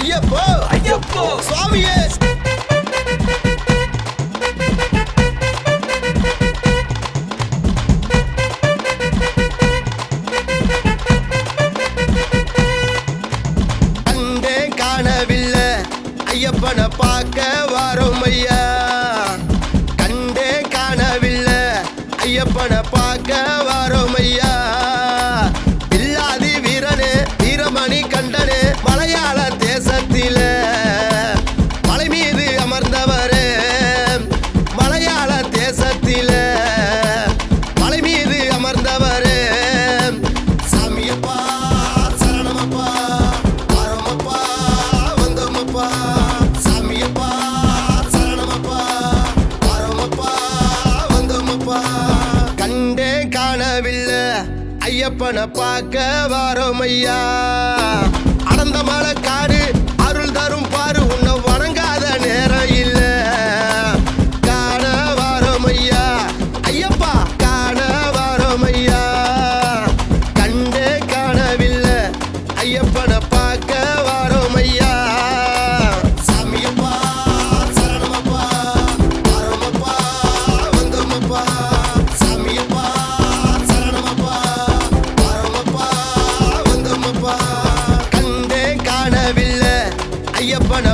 ஐயப்போ ஐயப்போ சுவாமியே கண்டே காணவில்லை ஐயப்பனை பார்க்க வாரோம் ஐயா கண்டே காணவில்லை ஐயப்பனை பார்க்க வாரோம் ஐயா இல்லாதி வீரனே வீரமணி கண்டனே மலையாள தேசத்தில மலை மீது அமர்ந்தவரே மலையாள தேசத்தில மலை மீது அமர்ந்தவரே சாமியப்பா சரணமப்பா வாரோமப்பா வந்தோமப்பா சாமியப்பா சரணமப்பா வாரோமப்பா வந்தோமப்பா கண்டே காணவில்லை ஐயப்பனை பார்க்க வாரோம் ஐயா அடர்ந்த மலை காடு அருள் தரும் பாரு உன்னை வணங்காத நேரம் இல்ல காண வாரோம் ஐயா ஐயப்பா காண வாரோம் ஐயா கண்டே காணவில்லை ஐயப்பனை பார்க்க வாரோம் ஐயா சாமியப்பா சரணமப்பா வாரோமப்பா வந்தோமப்பா சாமியப்பா சரணமப்பா வாரோமப்பா வந்தோமப்பா கண்டே காணவில்லை ஐயப்பனை